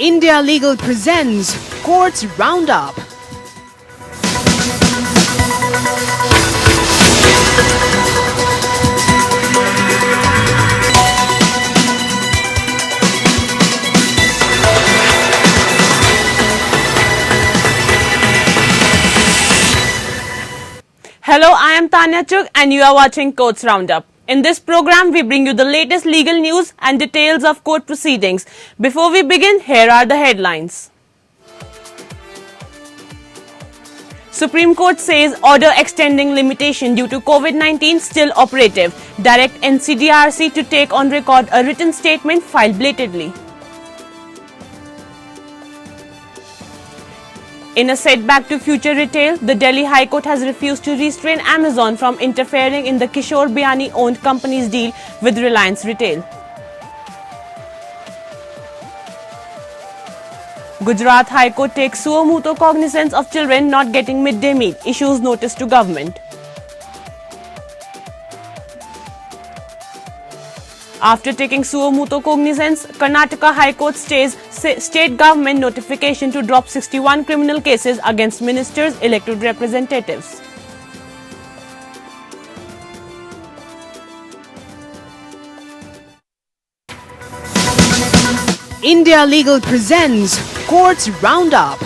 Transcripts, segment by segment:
India Legal presents Courts Roundup. Hello, I am Tanya Chugh and you are watching Courts Roundup. In this program, we bring you the latest legal news and details of court proceedings. Before we begin, here are the headlines. Supreme Court says order extending limitation due to COVID-19 still operative. Direct NCDRC to take on record a written statement filed belatedly. In a setback to future retail, the Delhi High Court has refused to restrain Amazon from interfering in the Kishore Biani-owned company's deal with Reliance Retail. Gujarat High Court takes suo motu cognizance of children not getting midday meal, issues notice to government. After taking suo motu cognizance, Karnataka High Court stays state government notification to drop 61 criminal cases against ministers, elected representatives. India Legal presents Courts Roundup.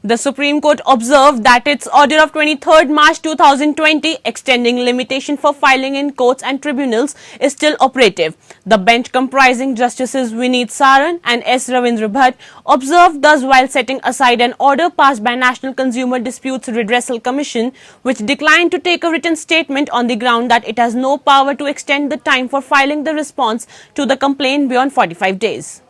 The Supreme Court observed that its order of 23rd March 2020 extending limitation for filing in courts and tribunals is still operative. The bench comprising Justices Vineet Saran and S. Ravindra Bhatt observed thus while setting aside an order passed by National Consumer Disputes Redressal Commission, which declined to take a written statement on the ground that it has no power to extend the time for filing the response to the complaint beyond 45 days.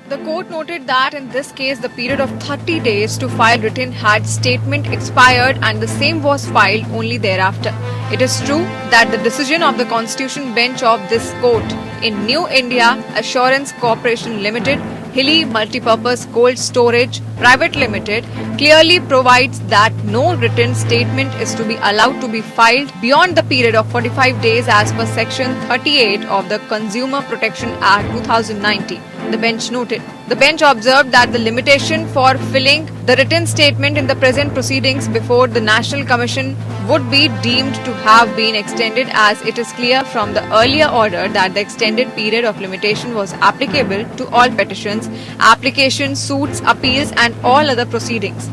The court noted that in this case the period of 30 days to file written had statement expired and the same was filed only thereafter. It is true that the decision of the Constitution Bench of this court in New India Assurance Corporation Limited, Hilly Multipurpose Cold Storage Private Limited clearly provides that no written statement is to be allowed to be filed beyond the period of 45 days as per Section 38 of the Consumer Protection Act 2019. The bench noted. The bench observed that the limitation for filling the written statement in the present proceedings before the National Commission would be deemed to have been extended, as it is clear from the earlier order that the extended period of limitation was applicable to all petitions, applications, suits, appeals and all other proceedings.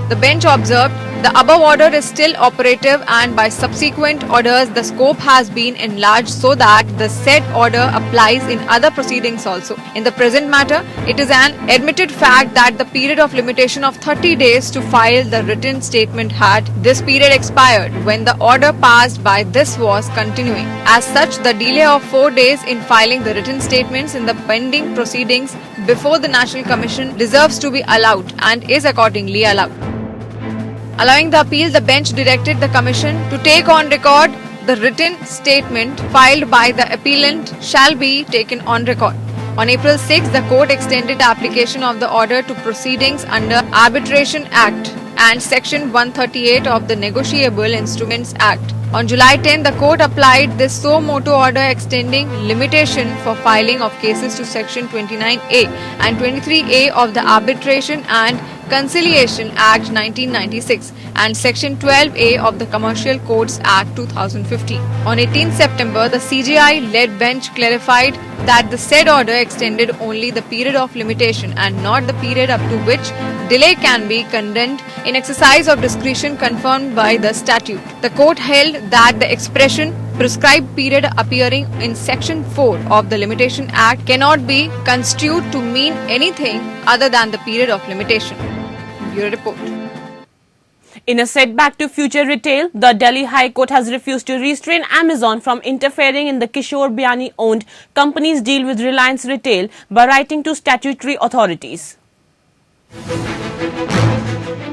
The bench observed the above order is still operative and by subsequent orders the scope has been enlarged so that the said order applies in other proceedings also. In the present matter, it is an admitted fact that the period of limitation of 30 days to file the written statement had this period expired when the order passed by this was continuing. As such, the delay of 4 days in filing the written statements in the pending proceedings before the National Commission deserves to be allowed and is accordingly allowed. Allowing the appeal, the bench directed the Commission to take on record the written statement filed by the appellant shall be taken on record. On April 6, the court extended the application of the order to proceedings under Arbitration Act and Section 138 of the Negotiable Instruments Act. On July 10, the court applied this suo motu order extending limitation for filing of cases to Section 29A and 23A of the Arbitration and Conciliation Act 1996 and Section 12A of the Commercial Codes Act 2015. On 18 September, the CJI-led bench clarified that the said order extended only the period of limitation and not the period up to which delay can be condoned in exercise of discretion confirmed by the statute. The court held that the expression prescribed period appearing in Section 4 of the Limitation Act cannot be construed to mean anything other than the period of limitation. Bureau Report. In a setback to future retail, the Delhi High Court has refused to restrain Amazon from interfering in the Kishore Biani-owned company's deal with Reliance Retail by writing to statutory authorities.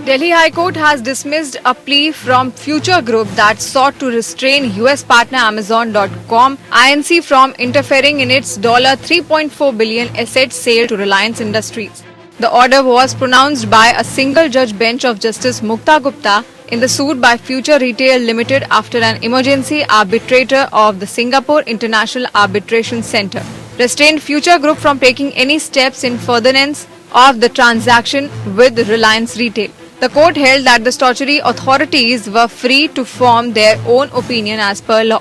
Delhi High Court has dismissed a plea from Future Group that sought to restrain US partner Amazon.com Inc. from interfering in its $3.4 billion asset sale to Reliance Industries. The order was pronounced by a single judge bench of Justice Mukta Gupta in the suit by Future Retail Limited after an emergency arbitrator of the Singapore International Arbitration Centre restrained Future Group from taking any steps in furtherance of the transaction with Reliance Retail. The court held that the statutory authorities were free to form their own opinion as per law.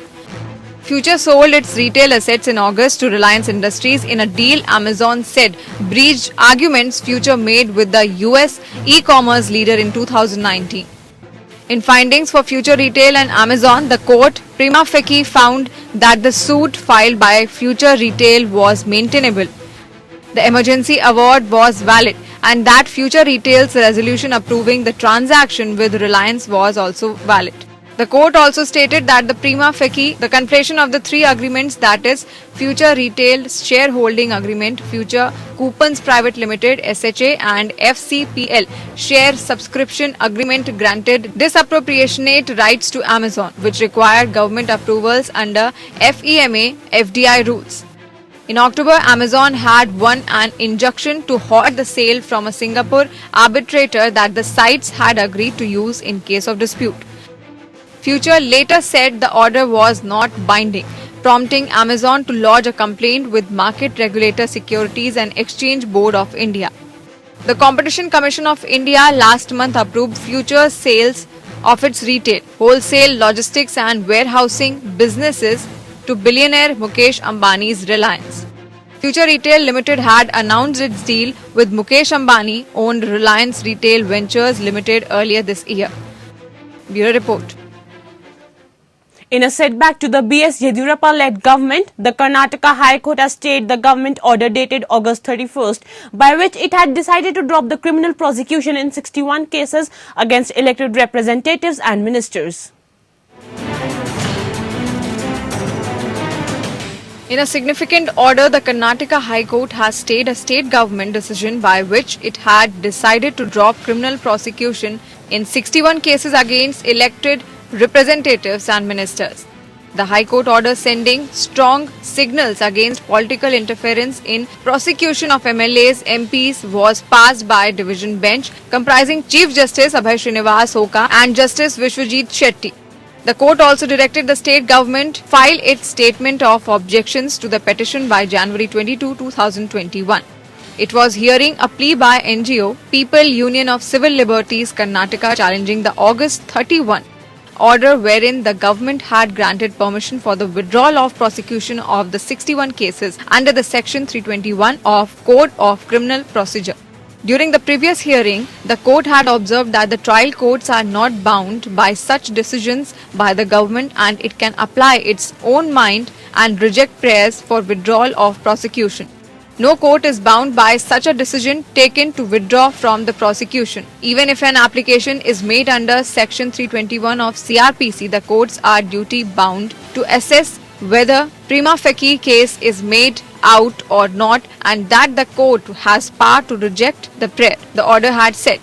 Future sold its retail assets in August to Reliance Industries in a deal Amazon said breached arguments Future made with the US e-commerce leader in 2019. In findings for Future Retail and Amazon, the court prima facie found that the suit filed by Future Retail was maintainable. The emergency award was valid and that Future Retail's resolution approving the transaction with Reliance was also valid. The court also stated that the prima facie, the conflation of the three agreements, that is Future Retail's shareholding agreement, Future Coupons Private Limited (SHA) and FCPL share subscription agreement, granted disappropriationate rights to Amazon, which required government approvals under FEMA FDI rules. In October, Amazon had won an injunction to halt the sale from a Singapore arbitrator that the sites had agreed to use in case of dispute. Future later said the order was not binding, prompting Amazon to lodge a complaint with market regulator Securities and Exchange Board of India. The Competition Commission of India last month approved Future's sales of its retail, wholesale, logistics and warehousing businesses to billionaire Mukesh Ambani's Reliance. Future Retail Limited had announced its deal with Mukesh Ambani owned Reliance Retail Ventures Limited earlier this year. Bureau Report. In a setback to the B.S. Yediyurappa-led government, the Karnataka High Court has stayed the government order dated August 31st, by which it had decided to drop the criminal prosecution in 61 cases against elected representatives and ministers. In a significant order, the Karnataka High Court has stayed a state government decision by which it had decided to drop criminal prosecution in 61 cases against elected representatives and ministers. The High Court order sending strong signals against political interference in prosecution of MLAs, MPs was passed by a division bench comprising Chief Justice Abhay Srinivas Oka and Justice Vishwajit Shetty. The court also directed the state government file its statement of objections to the petition by January 22, 2021. It was hearing a plea by NGO, People Union of Civil Liberties Karnataka, challenging the August 31 order wherein the government had granted permission for the withdrawal of prosecution of the 61 cases under the Section 321 of Code of Criminal Procedure. During the previous hearing, the court had observed that the trial courts are not bound by such decisions by the government and it can apply its own mind and reject prayers for withdrawal of prosecution. No court is bound by such a decision taken to withdraw from the prosecution. Even if an application is made under Section 321 of CRPC, the courts are duty bound to assess whether prima facie case is made out or not and that the court has power to reject the prayer, the order had said.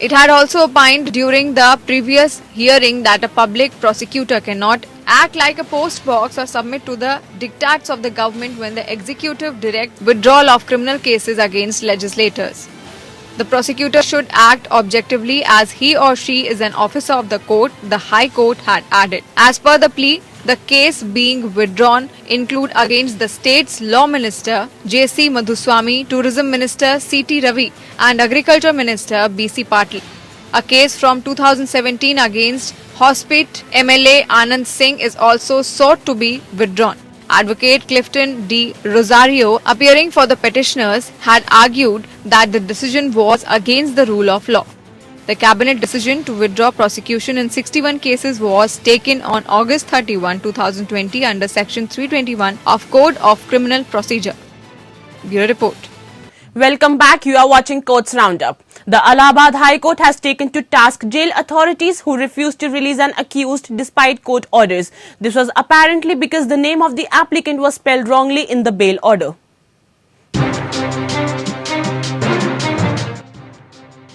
It had also opined during the previous hearing that a public prosecutor cannot act like a post box or submit to the diktats of the government when the executive directs withdrawal of criminal cases against legislators. The prosecutor should act objectively as he or she is an officer of the court, the High Court had added. As per the plea, the case being withdrawn include against the state's Law Minister J.C. Madhuswamy, Tourism Minister C.T. Ravi and Agriculture Minister B.C. Patil. A case from 2017 against Hospit MLA Anand Singh is also sought to be withdrawn. Advocate Clifton D. Rosario, appearing for the petitioners, had argued that the decision was against the rule of law. The cabinet decision to withdraw prosecution in 61 cases was taken on August 31, 2020 under Section 321 of Code of Criminal Procedure. Bureau Report. Welcome back. You are watching Courts Roundup. The Allahabad High Court has taken to task jail authorities who refused to release an accused despite court orders. This was apparently because the name of the applicant was spelled wrongly in the bail order.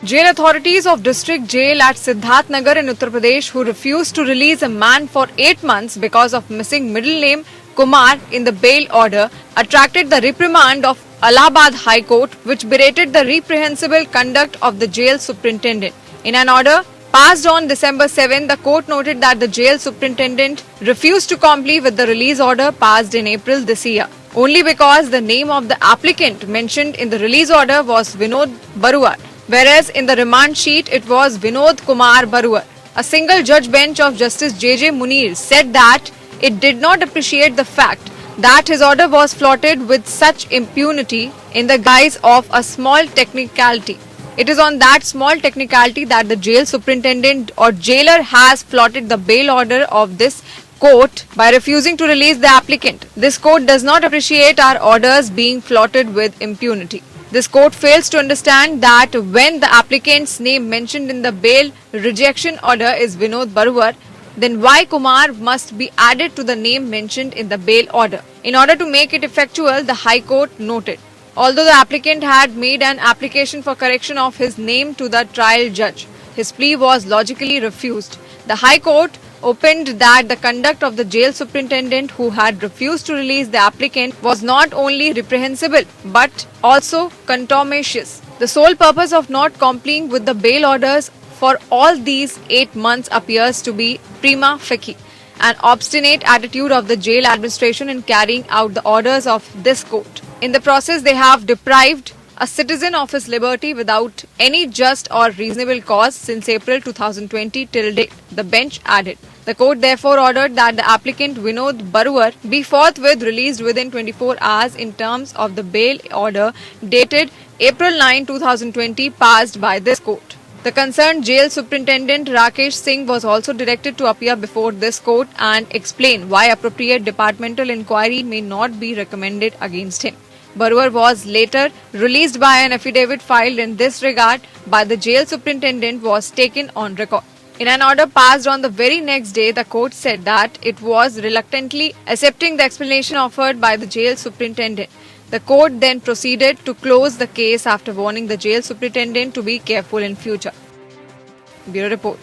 Jail authorities of district jail at Siddharth Nagar in Uttar Pradesh, who refused to release a man for 8 months because of missing middle name Kumar in the bail order, attracted the reprimand of Allahabad High Court, which berated the reprehensible conduct of the jail superintendent. In an order passed on December 7, the court noted that the jail superintendent refused to comply with the release order passed in April this year, only because the name of the applicant mentioned in the release order was Vinod Baruar, whereas in the remand sheet it was Vinod Kumar Baruar. A single judge bench of Justice J.J. Munir said that it did not appreciate the fact that his order was flouted with such impunity in the guise of a small technicality. It is on that small technicality that the jail superintendent or jailer has flouted the bail order of this court by refusing to release the applicant. This court does not appreciate our orders being flouted with impunity. This court fails to understand that when the applicant's name mentioned in the bail rejection order is Vinod Baruar, then why Kumar must be added to the name mentioned in the bail order? In order to make it effectual, the High Court noted, although the applicant had made an application for correction of his name to the trial judge, his plea was logically refused. The High Court opened that the conduct of the jail superintendent who had refused to release the applicant was not only reprehensible but also contumacious. The sole purpose of not complying with the bail orders for all these 8 months appears to be prima facie an obstinate attitude of the jail administration in carrying out the orders of this court. In the process, they have deprived a citizen of his liberty without any just or reasonable cause since April 2020 till date, the bench added. The court therefore ordered that the applicant Vinod Baruar be forthwith released within 24 hours in terms of the bail order dated April 9, 2020 passed by this court. The concerned jail superintendent Rakesh Singh was also directed to appear before this court and explain why appropriate departmental inquiry may not be recommended against him. Baruar was later released by an affidavit filed in this regard by the jail superintendent was taken on record. In an order passed on the very next day, the court said that it was reluctantly accepting the explanation offered by the jail superintendent. The court then proceeded to close the case after warning the jail superintendent to be careful in future. Bureau Report.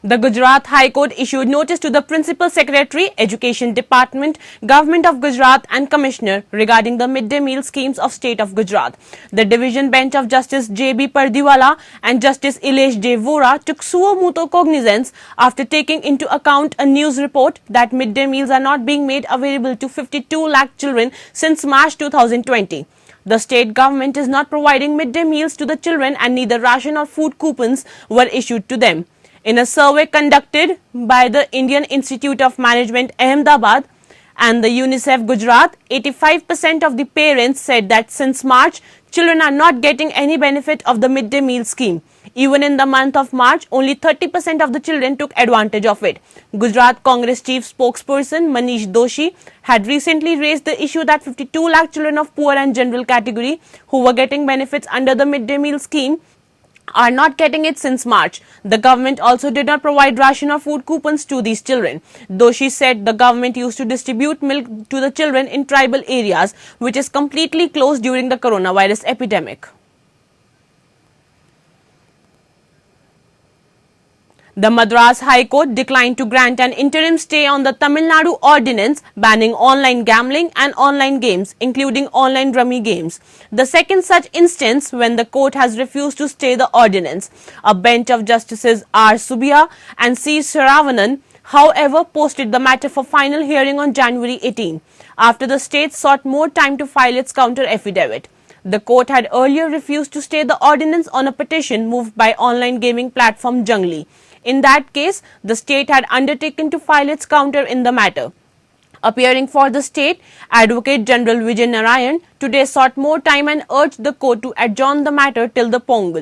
The Gujarat High Court issued notice to the Principal Secretary, Education Department, Government of Gujarat and Commissioner regarding the midday meal schemes of State of Gujarat. The division bench of Justice J.B. Pardiwala and Justice Ilesh De Vora took suo motu cognizance after taking into account a news report that midday meals are not being made available to 52 lakh children since March 2020. The state government is not providing midday meals to the children and neither ration or food coupons were issued to them. In a survey conducted by the Indian Institute of Management Ahmedabad and the UNICEF Gujarat, 85% of the parents said that since March, children are not getting any benefit of the midday meal scheme. Even in the month of March, only 30% of the children took advantage of it. Gujarat Congress Chief Spokesperson Manish Doshi had recently raised the issue that 52 lakh children of poor and general category who were getting benefits under the midday meal scheme are not getting it since March. The government also did not provide ration or food coupons to these children. Doshi said the government used to distribute milk to the children in tribal areas, which is completely closed during the coronavirus epidemic. The Madras High Court declined to grant an interim stay on the Tamil Nadu ordinance banning online gambling and online games, including online rummy games. The second such instance when the court has refused to stay the ordinance. A bench of Justices R. Subbiah and C. Saravanan, however, posted the matter for final hearing on January 18, after the state sought more time to file its counter affidavit. The court had earlier refused to stay the ordinance on a petition moved by online gaming platform Junglee. In that case, the state had undertaken to file its counter in the matter. Appearing for the state, Advocate General Vijay Narayan today sought more time and urged the court to adjourn the matter till the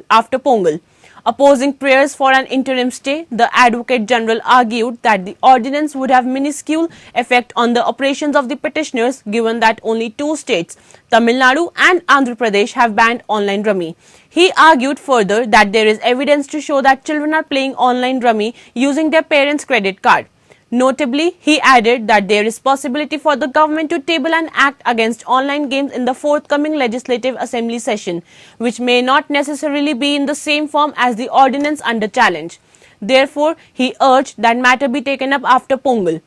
after Pongal. Opposing prayers for an interim stay, the Advocate General argued that the ordinance would have minuscule effect on the operations of the petitioners given that only two states, Tamil Nadu and Andhra Pradesh, have banned online rummy. He argued further that there is evidence to show that children are playing online rummy using their parents' credit card. Notably, he added that there is possibility for the government to table an act against online games in the forthcoming Legislative Assembly session, which may not necessarily be in the same form as the ordinance under challenge. Therefore, he urged that matter be taken up after Pongal,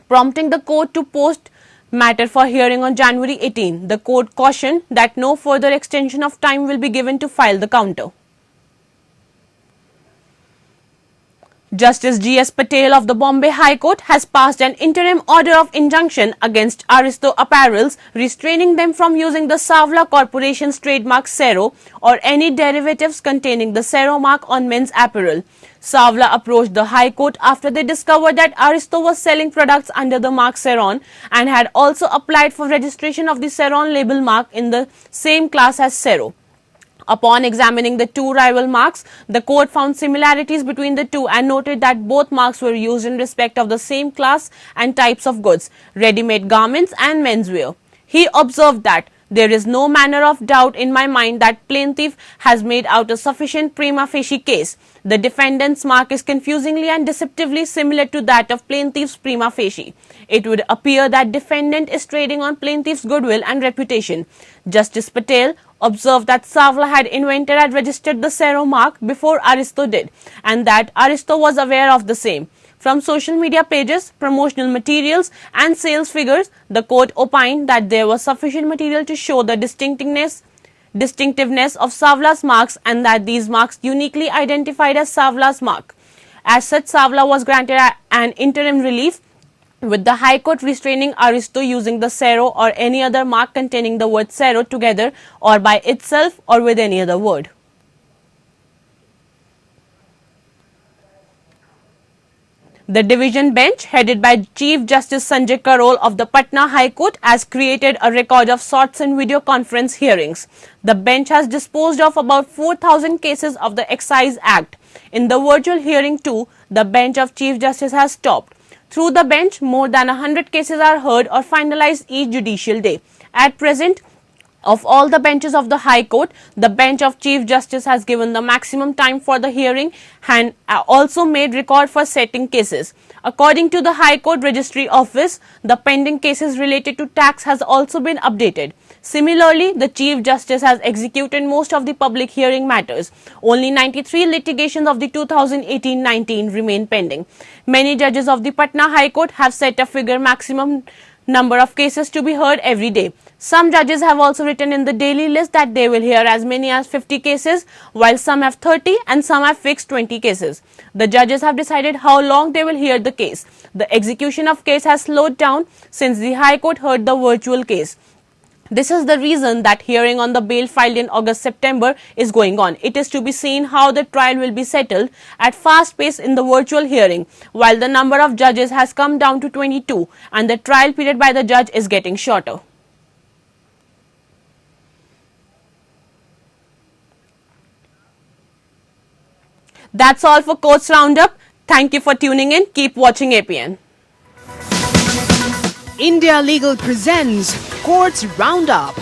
prompting the court to post matter for hearing on January 18. The court cautioned that no further extension of time will be given to file the counter. Justice G.S. Patel of the Bombay High Court has passed an interim order of injunction against Aristo Apparels, restraining them from using the Savla Corporation's trademark Cero or any derivatives containing the Cero mark on men's apparel. Savla approached the High Court after they discovered that Aristo was selling products under the mark Ceron and had also applied for registration of the Ceron label mark in the same class as Cero. Upon examining the two rival marks, the court found similarities between the two and noted that both marks were used in respect of the same class and types of goods, ready-made garments and menswear. He observed that there is no manner of doubt in my mind that plaintiff has made out a sufficient prima facie case. The defendant's mark is confusingly and deceptively similar to that of plaintiff's prima facie. It would appear that defendant is trading on plaintiff's goodwill and reputation. Justice Patel observed that Savla had invented and registered the Cero mark before Aristo did, and that Aristo was aware of the same. From social media pages, promotional materials and sales figures, the court opined that there was sufficient material to show the distinctiveness of Savla's marks and that these marks uniquely identified as Savla's mark. As such, Savla was granted an interim relief, with the High Court restraining Aristo using the Cero or any other mark containing the word Cero together or by itself or with any other word. The division bench, headed by Chief Justice Sanjay Karol of the Patna High Court, has created a record of sorts in video conference hearings. The bench has disposed of about 4,000 cases of the Excise Act. In the virtual hearing too, the bench of Chief Justice has stopped. Through the bench, more than 100 cases are heard or finalized each judicial day. At present, of all the benches of the High Court, the bench of Chief Justice has given the maximum time for the hearing and also made record for setting cases. According to the High Court Registry Office, the pending cases related to tax has also been updated. Similarly, the Chief Justice has executed most of the public hearing matters. Only 93 litigations of the 2018-19 remain pending. Many judges of the Patna High Court have set a figure maximum number of cases to be heard every day. Some judges have also written in the daily list that they will hear as many as 50 cases, while some have 30 and some have fixed 20 cases. The judges have decided how long they will hear the case. The execution of case has slowed down since the High Court heard the virtual case. This is the reason that hearing on the bail filed in August-September is going on. It is to be seen how the trial will be settled at fast pace in the virtual hearing, while the number of judges has come down to 22 and the trial period by the judge is getting shorter. That's all for Courts Roundup. Thank you for tuning in. Keep watching APN. India Legal presents Courts Roundup.